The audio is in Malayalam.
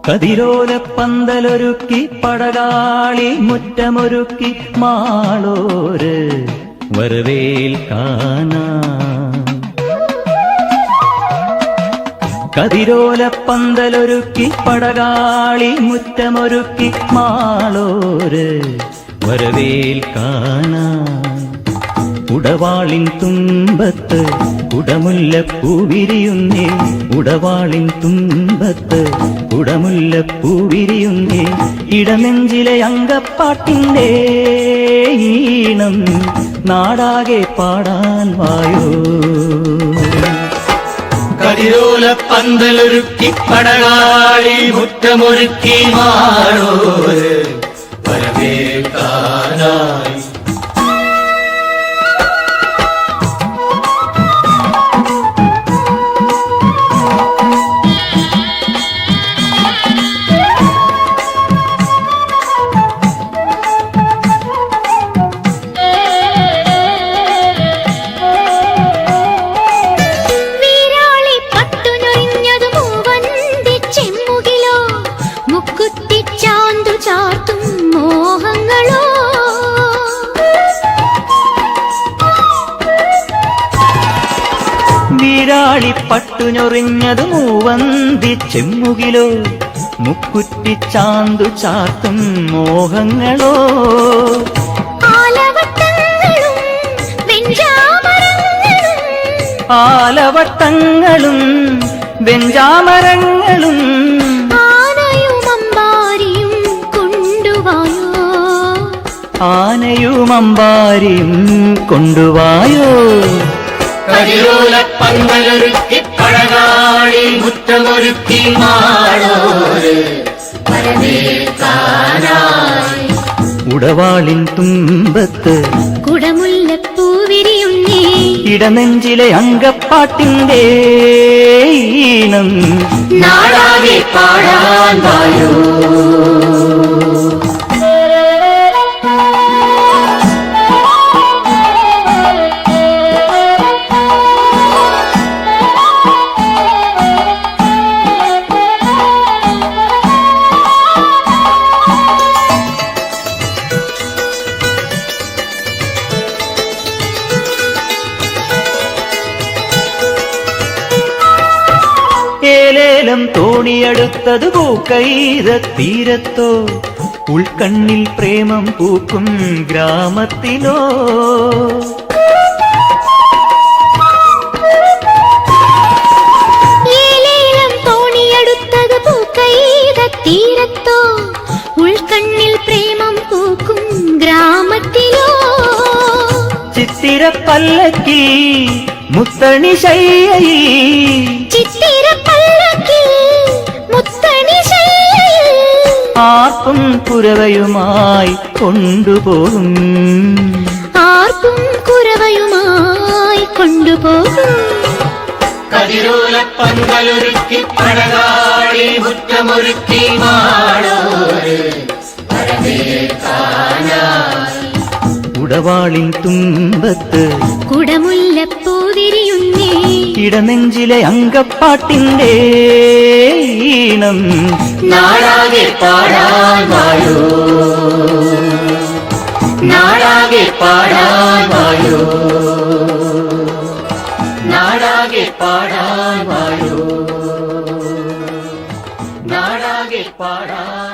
കതിരോലപ്പന്തലൊരുക്കി പടകാളി മുറ്റമൊരുക്കി മാളോര് വരവേൽക്കാനാ. കതിരോലപ്പന്തലൊരുക്കി പടകാളി മുറ്റമൊരുക്കി മാളോര് വരവേൽക്കാനാ. ഉടവാളിൻ തുമ്പത്ത് കുടമുല്ലപ്പൂവിരിയുന്നേ, ഉടവാളിൻ തുമ്പത്ത് കുടമുല്ലപ്പൂവിരിയുന്നേ. ഇടനെഞ്ചിലെ അങ്കപ്പാട്ടിന്റെ ഈണം നാടാകെ പാടാൻ വായോ. കതിരോലപ്പന്തലൊരുക്കി പടകാളി മുറ്റമൊരുക്കി മാളോര് വരവേൽക്കാനായി. വീരാളിപ്പട്ടുഞ്ഞൊറിഞ്ഞത് മൂവന്തി ചെമ്മുകിലോ, മുക്കുറ്റിച്ചാന്തു ചാർത്തും മോഹങ്ങളോ. ആലവട്ടങ്ങളും വെഞ്ചാമരങ്ങളും ആനയുമമ്പാരിയും കൊണ്ടുവായോ. ആനയുമമ്പാരിയും കൊണ്ടുവായോ. കതിരോലപ്പന്തലൊരുക്കി പടകാളി മുറ്റമൊരുക്കി മാളോര് വരവേൽക്കാനായി. ഉടവാളിൻ തുമ്പത്ത് കുടമുല്ലപ്പൂവിരിയുന്നേ, ഇടനെഞ്ചിലെ അങ്കപ്പാട്ടിന്റെ ഈണം നാടാകെ പാടാൻ വായോ. ഏലേലം തോണിയെടുത്തത് പൂക്കൈത തീരത്തോ, ഉൾക്കണ്ണിൽ പ്രേമം പൂക്കും ഗ്രാമത്തിലോ. ഏലേലം തോണിയെടുത്തത് പൂക്കൈത തീരത്തോ, ഉൾക്കണ്ണിൽ പ്രേമം പൂക്കും ഗ്രാമത്തിലോ. ചിത്തിരപ്പല്ലക്കി മുത്തണി ശയ്യയിൽ, ചിത്തിരപ്പല്ലക്കിൽ മുത്തണി ശയ്യയിൽ ആർപ്പും കുരവയുമായി കൊണ്ടുപോകും. ആർപ്പും കുരവയുമായി കൊണ്ടുപോകും. കതിരോലപ്പന്തലൊരുക്കി പടകാളി മുറ്റമൊരുക്കി മാളോര് വരവേൽക്കാനായി. ഉടവാളിൻ തുമ്പത്ത് കുടമുല്ലപ്പൂവിരിയുന്നേ, ഇടനെഞ്ചിലെ അങ്കപ്പാട്ടിന്റെ ഈണം നാടാകെ പാടാൻ വായോ. നാടാകെ പാടാൻ വായോ. നാടാകെ പാടാൻ വായോ. നാടാകെ പാടാൻ